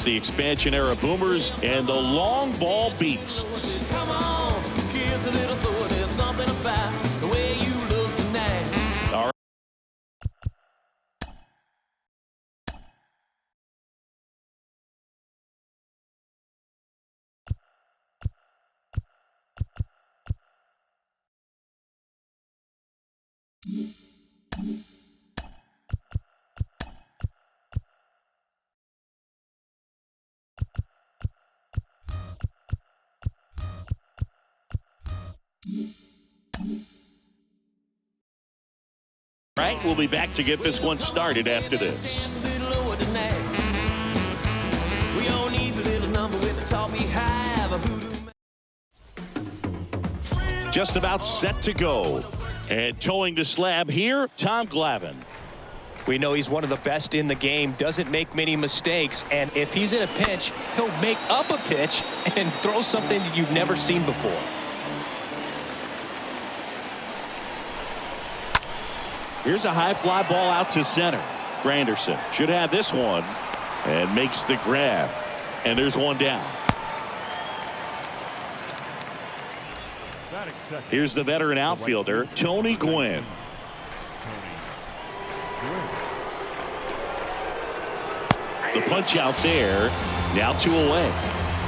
the expansion era Boomers and the long ball Beasts. Come on, kiss a little so there's something about the way you look tonight. All right. Right, we'll be back to get this one started after this. Just about set to go. And towing the slab here, Tom Glavine. We know he's one of the best in the game, doesn't make many mistakes, and if he's in a pinch, he'll make up a pitch and throw something that you've never seen before. Here's a high fly ball out to center. Granderson should have this one and makes the grab. And there's one down. Here's the veteran outfielder, Tony Gwynn. The punch out there, now 2 away.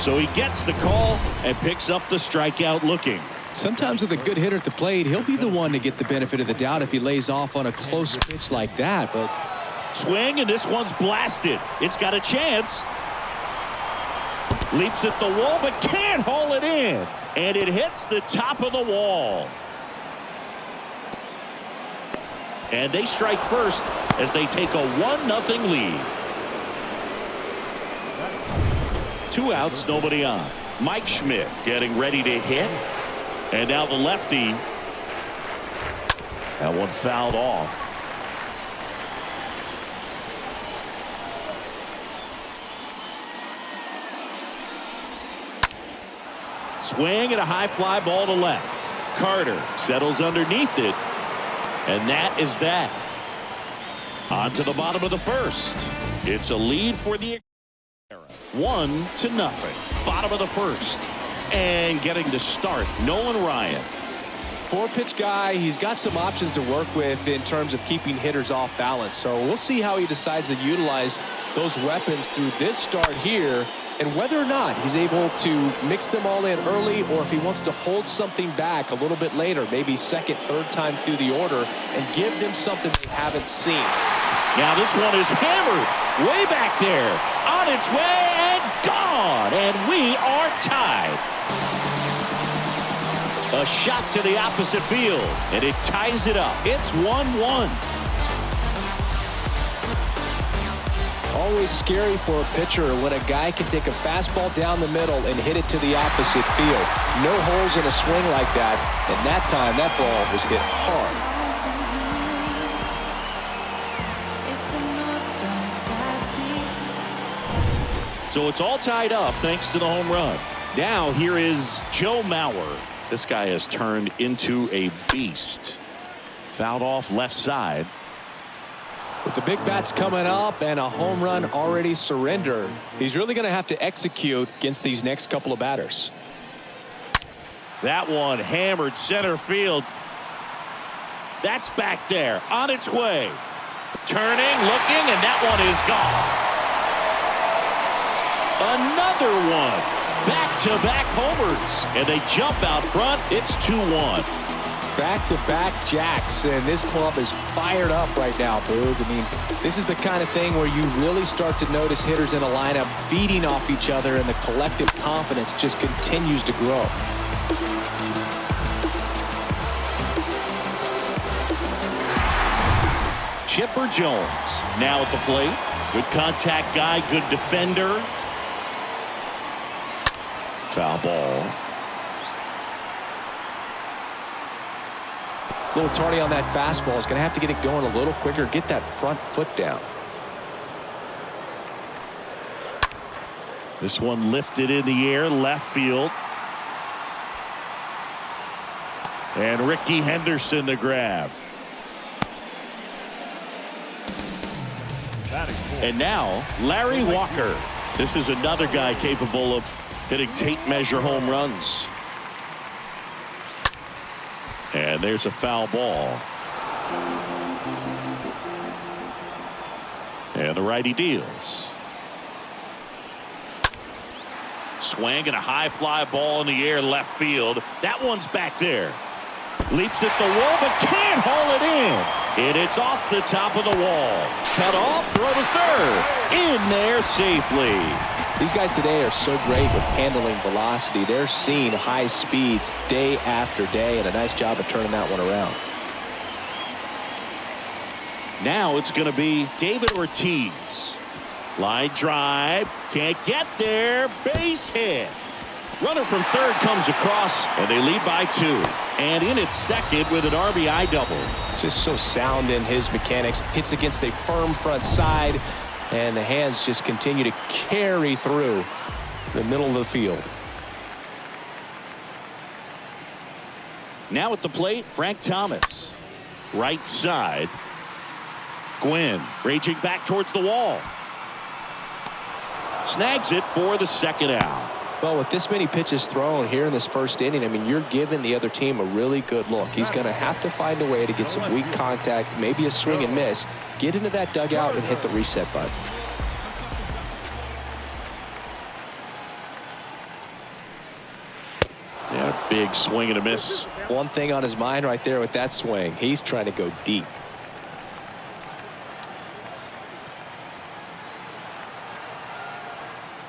So he gets the call and picks up the strikeout looking. Sometimes with a good hitter at the plate, he'll be the one to get the benefit of the doubt if he lays off on a close pitch like that. But swing, and this one's blasted. It's got a chance. Leaps at the wall, but can't haul it in. And it hits the top of the wall. And they strike first as they take a 1-0 lead. 2 outs, nobody on. Mike Schmidt getting ready to hit. And now the lefty. That one fouled off. Swing and a high fly ball to left. Carter settles underneath it. And that is that. On to the bottom of the first. It's a lead for the 1-0. Bottom of the first. And getting the start, Nolan Ryan. 4-pitch guy, he's got some options to work with in terms of keeping hitters off balance. So we'll see how he decides to utilize those weapons through this start here, and whether or not he's able to mix them all in early, or if he wants to hold something back a little bit later, maybe second, third time through the order, and give them something they haven't seen. Now this one is hammered way back there, on its way and gone, and we are tied. A shot to the opposite field, and it ties it up. It's 1-1. Always scary for a pitcher when a guy can take a fastball down the middle and hit it to the opposite field. No holes in a swing like that, and that time that ball was hit hard. So it's all tied up thanks to the home run. Now here is Joe Mauer. This guy has turned into a beast. Fouled off left side. With the big bats coming up and a home run already surrendered, he's really going to have to execute against these next couple of batters. That one hammered center field. That's back there on its way. Turning, looking, and that one is gone. Another one. Back-to-back homers, and they jump out front. It's 2-1. Back-to-back jacks, and this club is fired up right now, Boog. I mean, this is the kind of thing where you really start to notice hitters in a lineup feeding off each other, and the collective confidence just continues to grow. Chipper Jones now at the plate. Good contact guy, good defender. Foul ball. A little tardy on that fastball. Is going to have to get it going a little quicker, get that front foot down. This one lifted in the air, left field. And Ricky Henderson the grab. And now Larry Walker. This is another guy capable of hitting tape measure home runs. And there's a foul ball. And the righty deals. Swing and a high fly ball in the air left field. That one's back there. Leaps at the wall but can't haul it in. And it's off the top of the wall. Cut off, throw to third. In there safely. These guys today are so great with handling velocity. They're seeing high speeds day after day, and a nice job of turning that one around. Now it's going to be David Ortiz. Line drive. Can't get there. Base hit. Runner from third comes across, and they lead by 2. And in at second with an RBI double. Just so sound in his mechanics. Hits against a firm front side, and the hands just continue to carry through the middle of the field. Now at the plate, Frank Thomas. Right side. Gwynn raging back towards the wall. Snags it for the second out. Well, with this many pitches thrown here in this first inning, I mean, you're giving the other team a really good look. He's going to have to find a way to get some weak contact, maybe a swing and miss, get into that dugout and hit the reset button. Yeah, big swing and a miss. One thing on his mind right there with that swing, he's trying to go deep.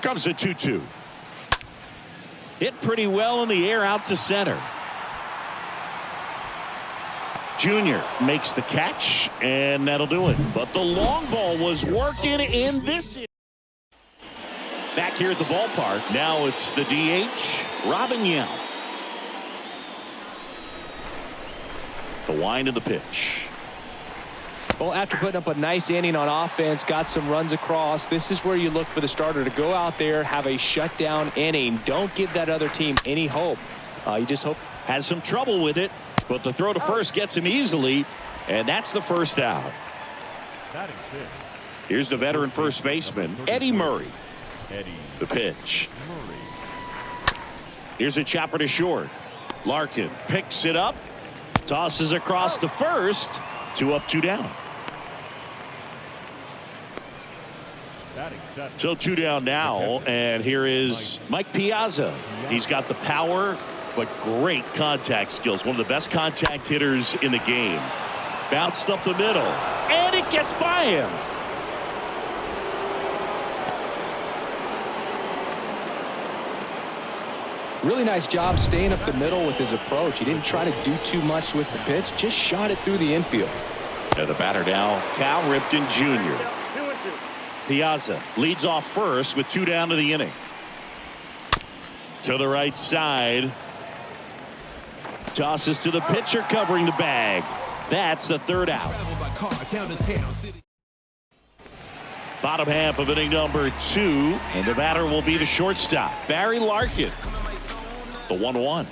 Comes the 2-2. Hit pretty well in the air out to center. Junior makes the catch, and that'll do it. But the long ball was working in this. Back here at the ballpark, now it's the DH, Robin Yount. The wind of the pitch. Well, after putting up a nice inning on offense, got some runs across, this is where you look for the starter to go out there, have a shutdown inning. Don't give that other team any hope. You just hope. Has some trouble with it, but the throw to first gets him easily, and that's the first out. Here's the veteran first baseman, Eddie Murray. The pitch. Here's a chopper to short. Larkin picks it up, tosses across to first. 2 up, 2 down. So 2 down now, and here is Mike Piazza. He's got the power, but great contact skills. One of the best contact hitters in the game. Bounced up the middle, and it gets by him. Really nice job staying up the middle with his approach. He didn't try to do too much with the pitch, just shot it through the infield. And the batter now, Cal Ripken Jr. Piazza leads off first with 2 down to the inning. To the right side. Tosses to the pitcher covering the bag. That's the third out. Bottom half of inning number 2, and the batter will be the shortstop, Barry Larkin. The 1-1.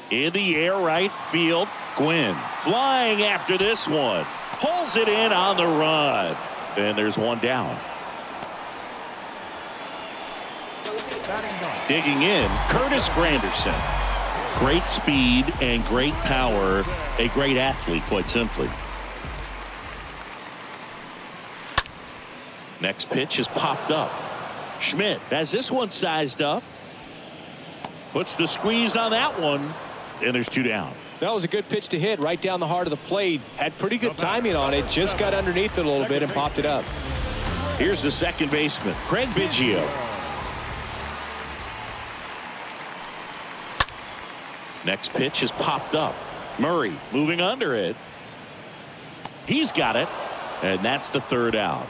In the air right field, Gwynn flying after this one. Pulls it in on the run. And there's 1 down. Digging in, Curtis Granderson. Great speed and great power. A great athlete, quite simply. Next pitch is popped up. Schmidt has this one sized up. Puts the squeeze on that one. And there's 2 down. That was a good pitch to hit right down the heart of the plate. Had pretty good timing on it. Just got underneath it a little bit and popped it up. Here's the second baseman, Craig Biggio. Next pitch is popped up. Murray moving under it. He's got it. And that's the third out.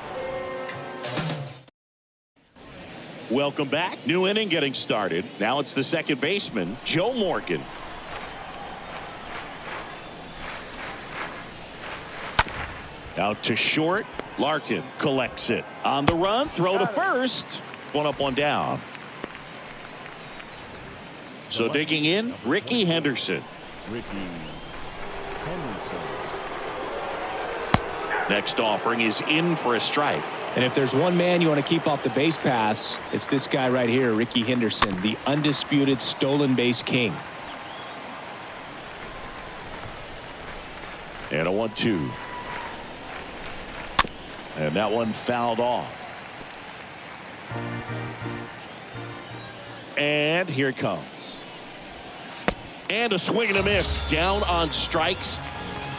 Welcome back. New inning getting started. Now it's the second baseman, Joe Morgan. Out to short. Larkin collects it. On the run. Throw to first. 1 up, 1 down. So digging in, Ricky Henderson. Next offering is in for a strike. And if there's one man you want to keep off the base paths, it's this guy right here, Ricky Henderson, the undisputed stolen base king. And a 1-2. And that one fouled off. And here it comes. And a swing and a miss. Down on strikes.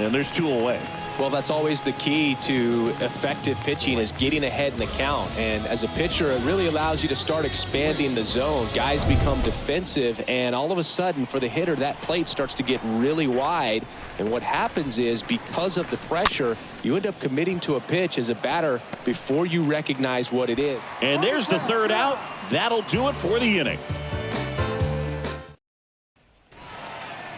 And there's 2 away. Well, that's always the key to effective pitching, is getting ahead in the count. And as a pitcher, it really allows you to start expanding the zone. Guys become defensive, and all of a sudden, for the hitter, that plate starts to get really wide. And what happens is, because of the pressure, you end up committing to a pitch as a batter before you recognize what it is. And there's the 3rd out. That'll do it for the inning.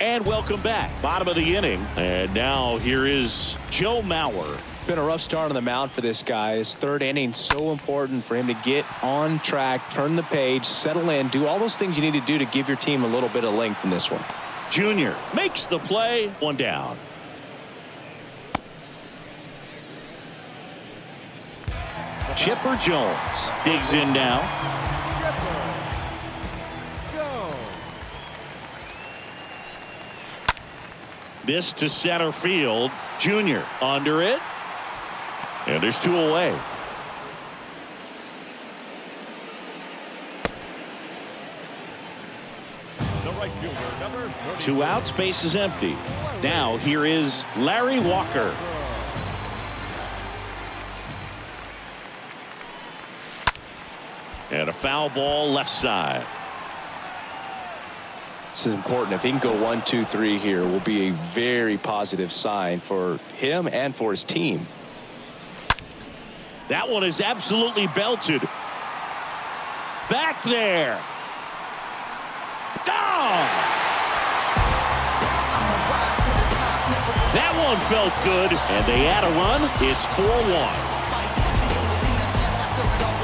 And welcome back. Bottom of the inning. And now here is Joe Mauer. Been a rough start on the mound for this guy. His 3rd inning, so important for him to get on track, turn the page, settle in, do all those things you need to do to give your team a little bit of length in this one. Junior makes the play. 1 down. Chipper Jones digs in now. This to center field. Junior under it. And there's 2 away. The right fielder, number 2 outs, base is empty. Now here is Larry Walker. And a foul ball left side. This is important. If he can go 1, 2, 3 here, will be a very positive sign for him and for his team. That one is absolutely belted. Back there. Gone. That one felt good, and they add a run. It's 4-1.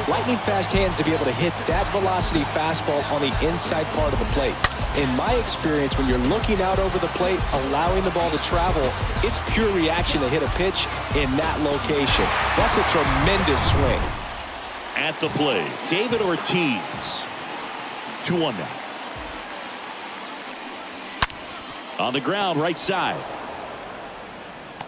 Lightning fast hands to be able to hit that velocity fastball on the inside part of the plate. In my experience, when you're looking out over the plate, allowing the ball to travel, it's pure reaction to hit a pitch in that location. That's a tremendous swing. At the plate, David Ortiz. 2-1 now. On the ground, right side.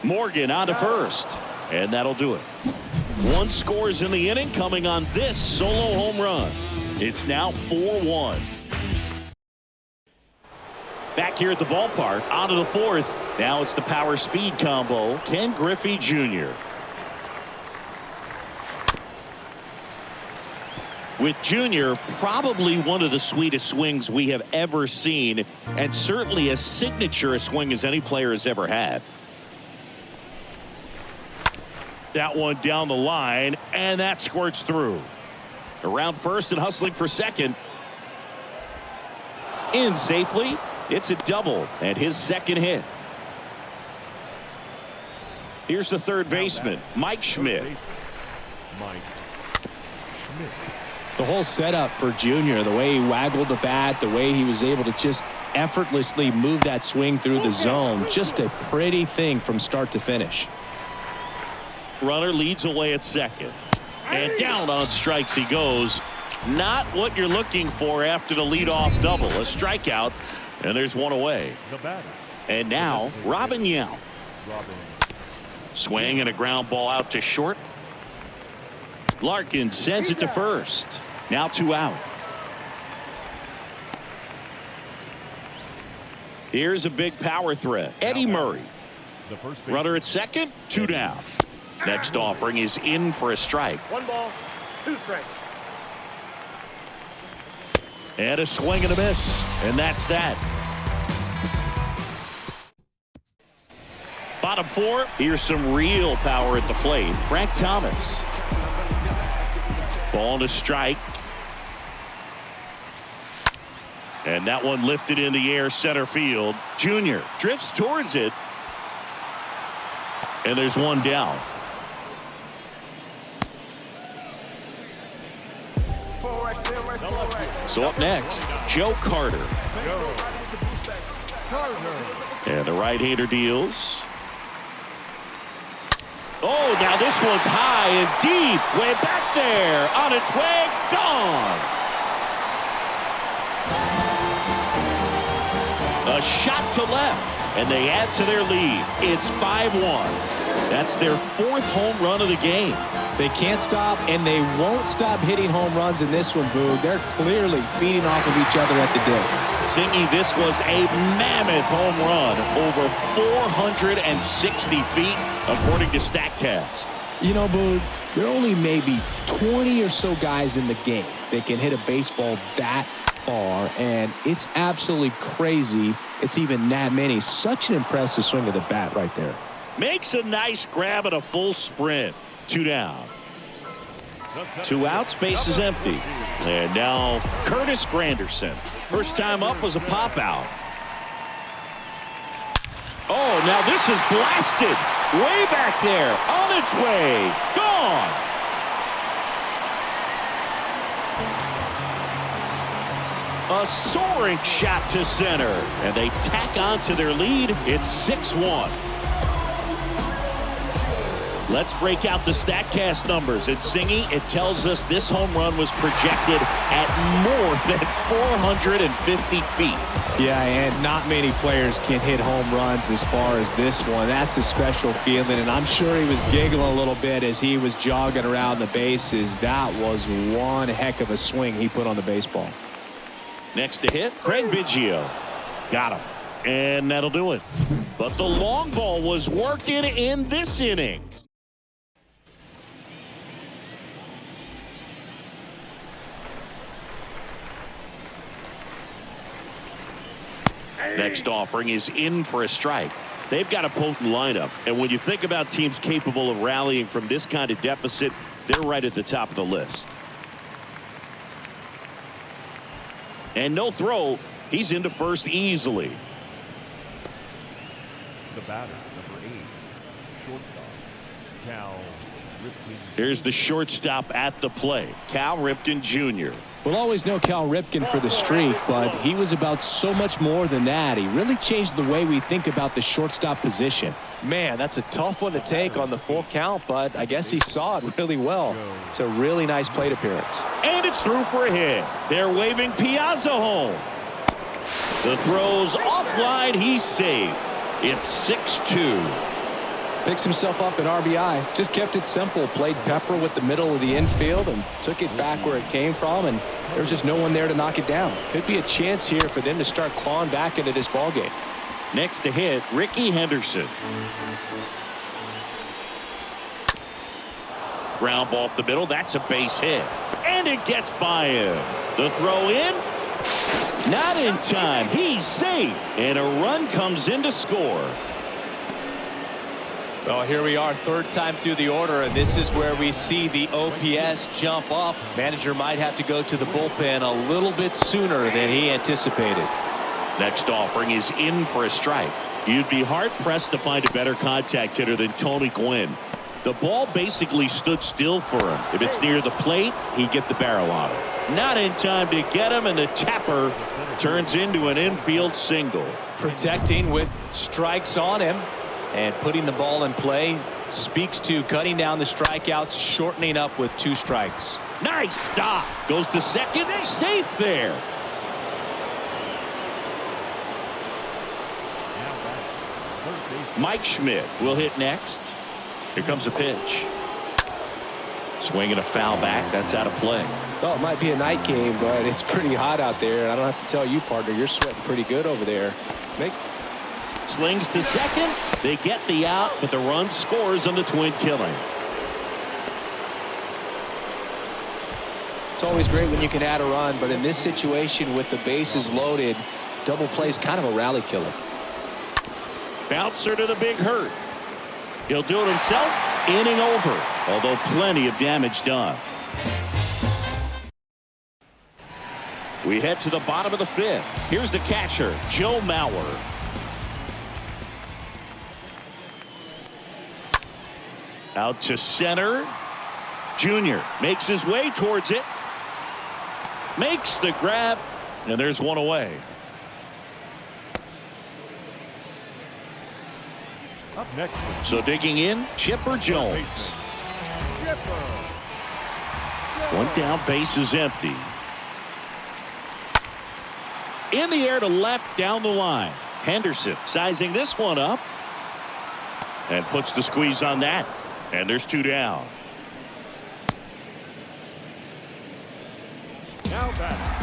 Morgan on to first. And that'll do it. 1 scores in the inning, coming on this solo home run. It's now 4-1. Back here at the ballpark, on to the 4th. Now it's the power speed combo. Ken Griffey Jr. With Junior, probably one of the sweetest swings we have ever seen, and certainly as signature a swing as any player has ever had. That one down the line, and that squirts through. Around first and hustling for second. In safely. It's a double and his 2nd hit. Here's the 3rd baseman, Mike Schmidt. The whole setup for Junior, the way he waggled the bat, the way he was able to just effortlessly move that swing through the zone, just a pretty thing from start to finish. Runner leads away at second. And down on strikes he goes. Not what you're looking for after the leadoff double. A strikeout, and there's 1 away. And now, Robin Yount. Swing and a ground ball out to short. Larkin sends it to first. Now 2 out. Here's a big power threat. Eddie Murray. Runner at second, 2 down. Next offering is in for a strike. 1 ball, 2 strikes. And a swing and a miss. And that's that. Bottom 4. Here's some real power at the plate. Frank Thomas. Ball to strike. And that one lifted in the air center field. Junior drifts towards it. And there's 1 down. So up next, Joe Carter. And the right-hander deals. Oh, now this one's high and deep. Way back there. On its way. Gone. A shot to left. And they add to their lead. It's 5-1. That's their 4th home run of the game. They can't stop, and they won't stop hitting home runs in this one, Boog. They're clearly feeding off of each other at the dip. Singy, this was a mammoth home run, over 460 feet, according to StatCast. You know, Boog, there are only maybe 20 or so guys in the game that can hit a baseball that far, and it's absolutely crazy it's even that many. Such an impressive swing of the bat right there. Makes a nice grab at a full sprint. 2 down. 2 outs, base is empty. And now Curtis Granderson. First time up was a pop out. Oh, now this is blasted. Way back there. On its way. Gone. A soaring shot to center. And they tack on to their lead. It's 6-1. Let's break out the StatCast numbers. At Singy, it tells us this home run was projected at more than 450 feet. Yeah, and not many players can hit home runs as far as this one. That's a special feeling, and I'm sure he was giggling a little bit as he was jogging around the bases. That was one heck of a swing he put on the baseball. Next to hit, Craig Biggio. Got him. And that'll do it. But the long ball was working in this inning. Next offering is in for a strike. They've got a potent lineup, and when you think about teams capable of rallying from this kind of deficit, they're right at the top of the list. And no throw. He's into first easily. The batter, number 8, shortstop, Cal Ripken. Here's the shortstop at the plate, Cal Ripken Jr. We'll always know Cal Ripken for the streak, but he was about so much more than that. He really changed the way we think about the shortstop position. Man, that's a tough one to take on the full count, but I guess he saw it really well. It's a really nice plate appearance. And it's through for a hit. They're waving Piazza home. The throw's offline. He's safe. It's 6-2. Picks himself up an RBI. Just kept it simple. Played pepper with the middle of the infield and took it back where it came from, and there's just no one there to knock it down. Could be a chance here for them to start clawing back into this ball game. Next to hit, Ricky Henderson. Ground ball up the middle. That's a base hit. And it gets by him. The throw in. Not in time. He's safe. And a run comes in to score. Well, here we are, 3rd time through the order, and this is where we see the OPS jump up. Manager might have to go to the bullpen a little bit sooner than he anticipated. Next offering is in for a strike. You'd be hard-pressed to find a better contact hitter than Tony Gwynn. The ball basically stood still for him. If it's near the plate, he'd get the barrel on it. Not in time to get him, and the tapper turns into an infield single. Protecting with strikes on him. And putting the ball in play speaks to cutting down the strikeouts, shortening up with 2 strikes. Nice stop. Goes to second. Safe there. Mike Schmidt will hit next. Here comes a pitch. Swinging a foul back. That's out of play. Well, it might be a night game, but it's pretty hot out there. I don't have to tell you, partner, you're sweating pretty good over there. Slings to second. They get the out, but the run scores on the twin killing. It's always great when you can add a run, but in this situation with the bases loaded, double play is kind of a rally killer. Bouncer to the big hurt. He'll do it himself. Inning over, although plenty of damage done. We head to the bottom of the 5th. Here's the catcher, Joe Mauer. Out to center. Junior makes his way towards it. Makes the grab. And there's one away. Up next. So digging in, Chipper Jones. One down, base is empty. In the air to left, down the line. Henderson sizing this one up. And puts the squeeze on that. And there's 2 down. Now batting.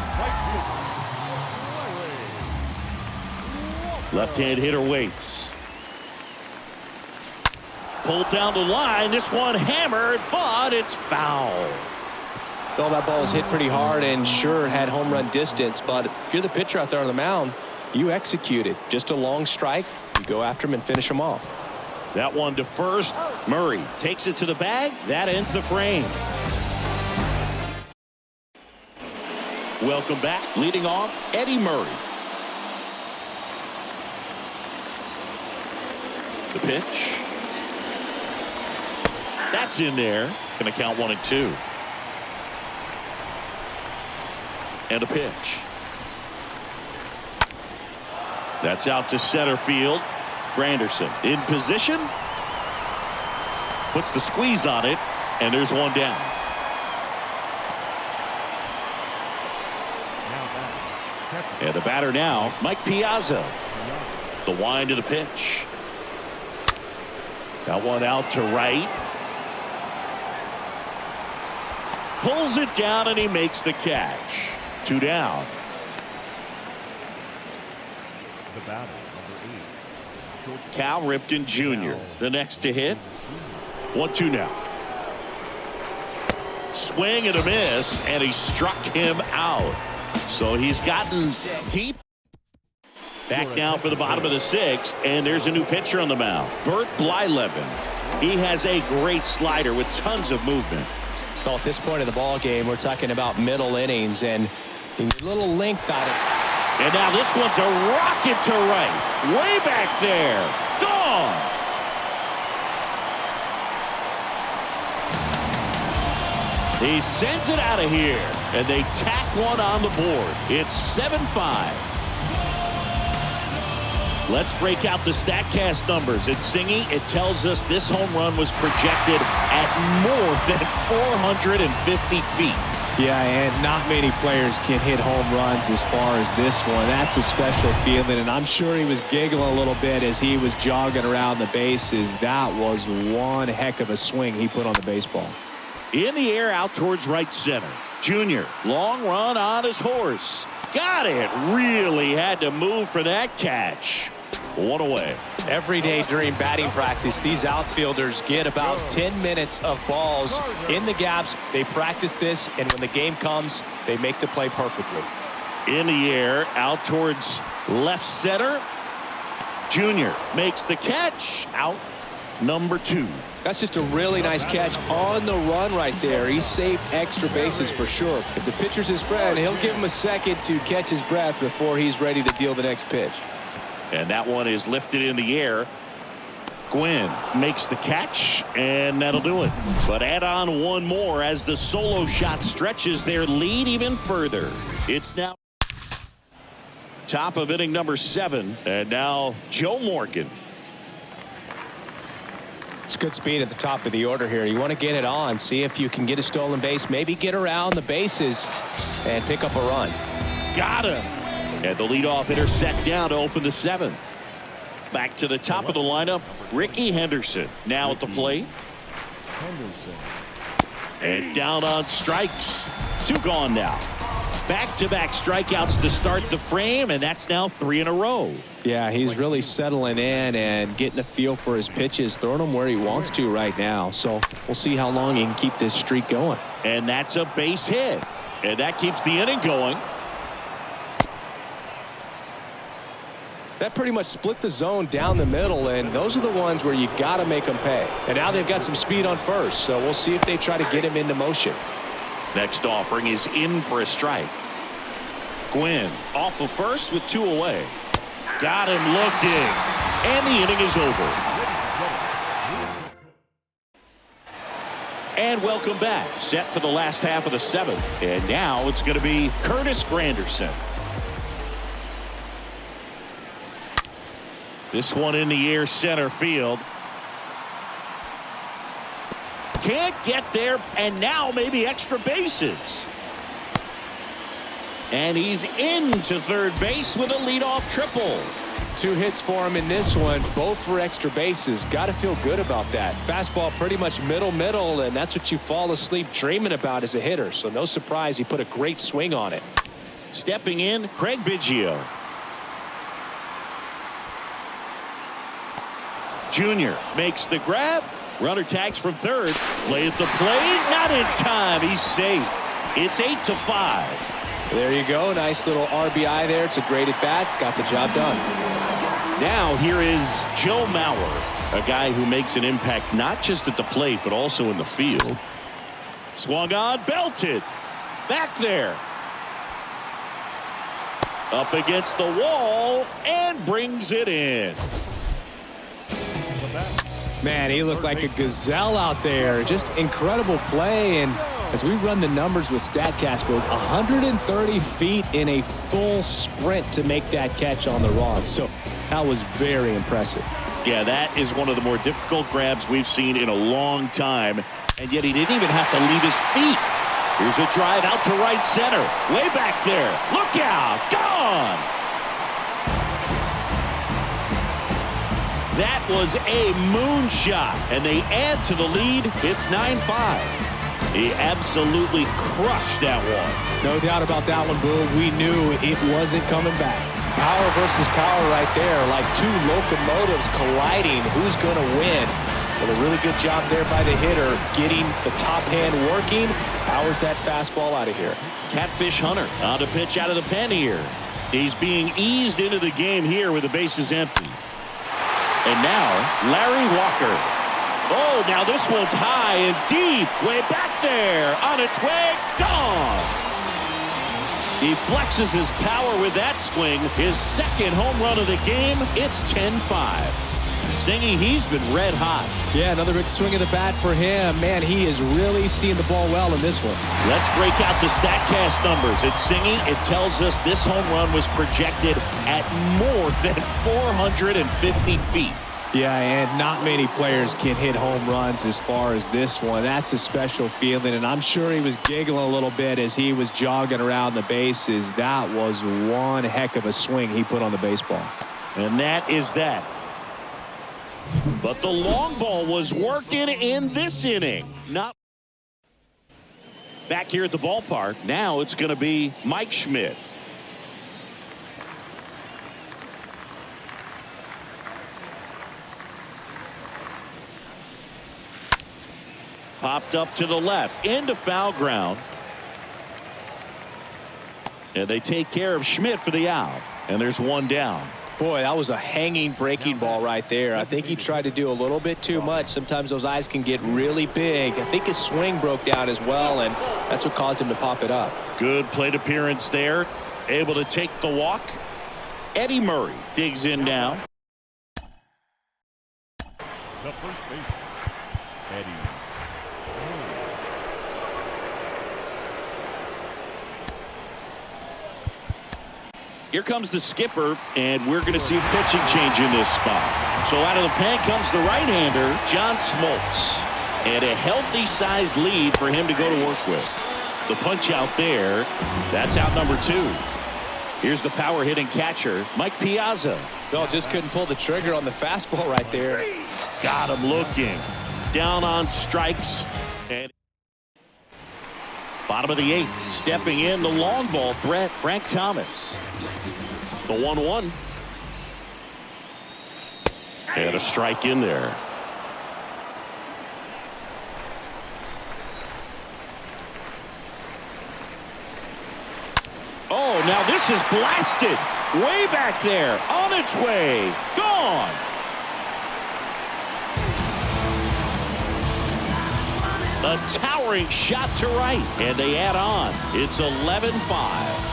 Left-hand hitter waits. Pulled down the line. This one hammered, but it's foul. Well, that ball was hit pretty hard and sure had home run distance, but if you're the pitcher out there on the mound, you execute it. Just a long strike. You go after him and finish him off. That one to first. Murray takes it to the bag. That ends the frame. Welcome back. Leading off, Eddie Murray. The pitch. That's in there. Going to count 1 and 2. And a pitch. That's out to center field. Granderson in position. Puts the squeeze on it. And there's 1 down. And the batter now, Mike Piazza. The wind of the pitch. That one out to right. Pulls it down and he makes the catch. 2 down. The batter, number 8. Cal Ripken Jr. the next to hit. 1-2 now. Swing and a miss, and he struck him out. So he's gotten deep. Back now for the bottom of the 6th, and there's a new pitcher on the mound. Bert Blyleven. He has a great slider with tons of movement. Well, at this point of the ball game, we're talking about middle innings and a little length on it. And now this one's a rocket to right. Way back there. Gone. He sends it out of here, and they tack one on the board. It's 7-5. Let's break out the StatCast numbers. It's Singy. It tells us this home run was projected at more than 450 feet. Yeah, and not many players can hit home runs as far as this one. That's a special feeling, and I'm sure he was giggling a little bit as he was jogging around the bases. That was one heck of a swing he put on the baseball. In the air out towards right center. Junior, long run on his horse. Got it. Really had to move for that catch. 1 away. Every day during batting practice, these outfielders get about 10 minutes of balls in the gaps. They practice this, and when the game comes, they make the play perfectly. In the air out towards left center. Junior makes the catch. Out number 2. That's just a really nice catch on the run right there. He saved extra bases for sure. If the pitcher's his friend, he'll give him a second to catch his breath before he's ready to deal the next pitch. And that one is lifted in the air. Gwynn makes the catch, and that'll do it. But add on one more as the solo shot stretches their lead even further. It's now top of inning number 7, and now Joe Morgan. It's good speed at the top of the order here. You want to get it on, see if you can get a stolen base, maybe get around the bases and pick up a run. Got him. And the leadoff hitter set down to open the 7th. Back to the top of the lineup, Ricky Henderson now at the plate. And down on strikes. 2 gone now. Back-to-back strikeouts to start the frame, and that's now 3 in a row. Yeah, he's really settling in and getting a feel for his pitches, throwing them where he wants to right now. So we'll see how long he can keep this streak going. And that's a base hit. And that keeps the inning going. That pretty much split the zone down the middle, and those are the ones where you got to make them pay. And now they've got some speed on first, so we'll see if they try to get him into motion. Next offering is in for a strike. Gwynn off of first with 2 away. Got him looking, and the inning is over. And welcome back. Set for the last half of the 7th, and now it's going to be Curtis Granderson. This one in the air center field. Can't get there, and now maybe extra bases. And he's into third base with a leadoff triple. 2 hits for him in this one, both for extra bases. Got to feel good about that. Fastball pretty much middle, and that's what you fall asleep dreaming about as a hitter. So no surprise he put a great swing on it. Stepping in, Craig Biggio. Junior makes the grab. Runner tags from third. Play at the plate. Not in time. He's safe. It's 8-5. There you go. Nice little RBI there. It's a great at bat. Got the job done. Now here is Joe Mauer, a guy who makes an impact not just at the plate but also in the field. Swung on, belted. Back there. Up against the wall and brings it in. Man, he looked like a gazelle out there. Just incredible play. And as we run the numbers with StatCast, 130 feet in a full sprint to make that catch on the rod. So that was very impressive. Yeah, that is one of the more difficult grabs we've seen in a long time. And yet he didn't even have to leave his feet. Here's a drive out to right center. Way back there. Look out. Gone. That was a moonshot, and they add to the lead. It's 9-5. He absolutely crushed that one. No doubt about that one, Boo. We knew it wasn't coming back. Power versus power right there, like 2 locomotives colliding. Who's going to win? Well, a really good job there by the hitter, getting the top hand working. Powers that fastball out of here. Catfish Hunter on to pitch out of the pen here. He's being eased into the game here with the bases empty. And now, Larry Walker. Oh, now this one's high and deep. Way back there. On its way. Gone. He flexes his power with that swing. His second home run of the game. It's 10-5. Singy, he's been red hot. Yeah, another big swing of the bat for him. Man, he is really seeing the ball well in this one. Let's break out the StatCast numbers. At Singy, it tells us this home run was projected at more than 450 feet. Yeah, and not many players can hit home runs as far as this one. That's a special feeling, and I'm sure he was giggling a little bit as he was jogging around the bases. That was one heck of a swing he put on the baseball. And that is that. But the long ball was working in this inning. Not back here at the ballpark. Now it's going to be Mike Schmidt. Popped up to the left into foul ground. And they take care of Schmidt for the out. And there's one down. Boy, that was a hanging breaking ball right there. I think he tried to do a little bit too much. Sometimes those eyes can get really big. I think his swing broke down as well, and that's what caused him to pop it up. Good plate appearance there. Able to take the walk. Eddie Murray digs in now. The first baseman, Eddie. Here comes the skipper, and we're going to see a pitching change in this spot. So out of the pen comes the right-hander, John Smoltz. And a healthy-sized lead for him to go to work with. The punch out there, that's out number 2. Here's the power-hitting catcher, Mike Piazza. No, just couldn't pull the trigger on the fastball right there. Got him looking. Down on strikes. And bottom of the 8th, stepping in the long ball threat, Frank Thomas. The 1-1. And a strike in there. Oh, now this is blasted. Way back there. On its way. Gone. A towering shot to right. And they add on. It's 11-5.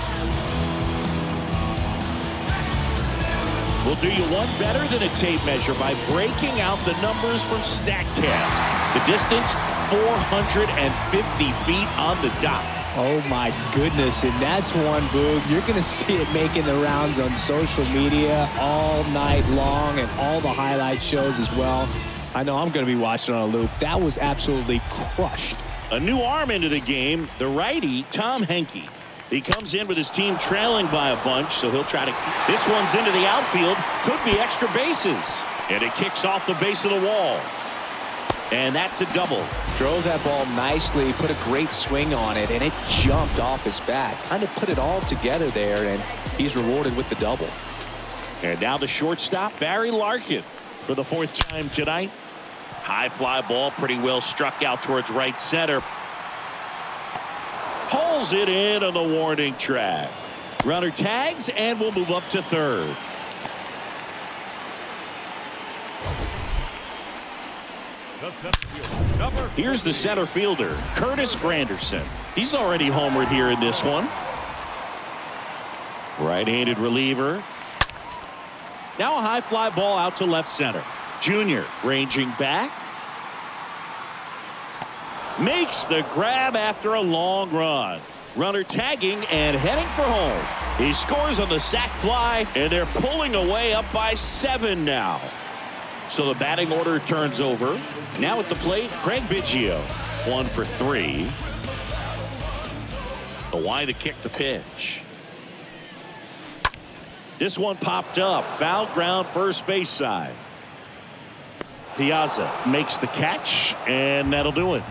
We'll do you one better than a tape measure by breaking out the numbers from StatCast. The distance, 450 feet on the dot. Oh, my goodness. And that's one, Boog. You're going to see it making the rounds on social media all night long and all the highlight shows as well. I know I'm going to be watching on a loop. That was absolutely crushed. A new arm into the game, the righty, Tom Henke. He comes in with his team trailing by a bunch, so he'll try to... This one's into the outfield. Could be extra bases. And it kicks off the base of the wall. And that's a double. Drove that ball nicely, put a great swing on it, and it jumped off his bat. Kind of put it all together there, and he's rewarded with the double. And now the shortstop, Barry Larkin, for the 4th time tonight. High fly ball, pretty well struck out towards right center. Pulls it in on the warning track. Runner tags and will move up to 3rd. Here's the center fielder, Curtis Granderson. He's already homered here in this one. Right-handed reliever. Now a high fly ball out to left center. Junior ranging back. Makes the grab after a long run. Runner tagging and heading for home. He scores on the sac fly, and they're pulling away up by 7 now. So the batting order turns over. Now at the plate, Craig Biggio. 1 for 3. The wide to kick the pitch. This one popped up. Foul ground, first base side. Piazza makes the catch, and that'll do it.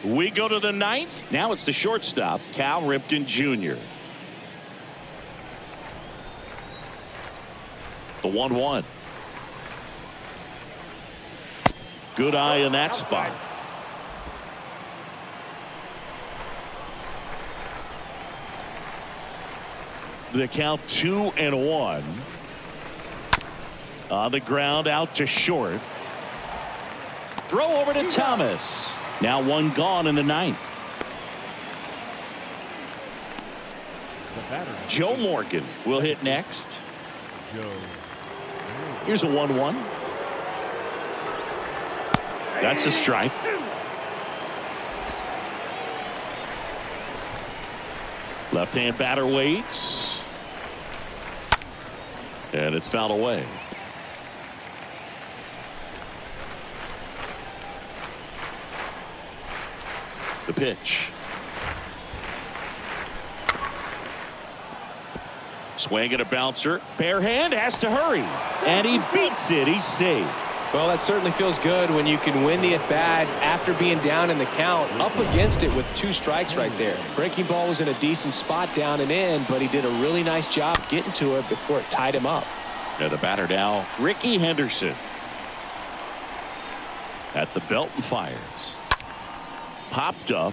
We go to the 9th. Now it's the shortstop, Cal Ripken Jr. The 1-1. Good eye in that spot. The count 2-1. On the ground out to short. Throw over to Thomas. Now 1 gone in the 9th. Joe Morgan will hit next. Here's a 1-1. That's a strike. Left-hand batter waits. And it's fouled away. The pitch. Swing and a bouncer. Bare hand has to hurry. And he beats it. He's safe. Well, that certainly feels good when you can win the at-bat after being down in the count. Up against it with 2 strikes right there. Breaking ball was in a decent spot down and in, but he did a really nice job getting to it before it tied him up. And the batter now, Ricky Henderson. At the belt and fires. Popped up.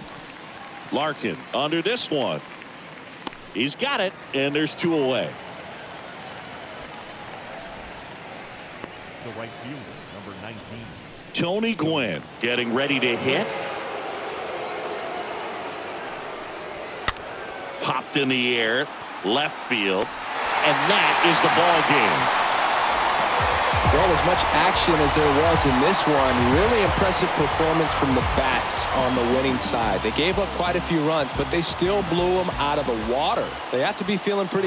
Larkin under this one. He's got it, and there's 2 away. The right fielder, number 19. Tony Gwynn getting ready to hit. Popped in the air, left field, and that is the ball game. Well, as much action as there was in this one, really impressive performance from the bats on the winning side. They gave up quite a few runs, but they still blew them out of the water. They have to be feeling pretty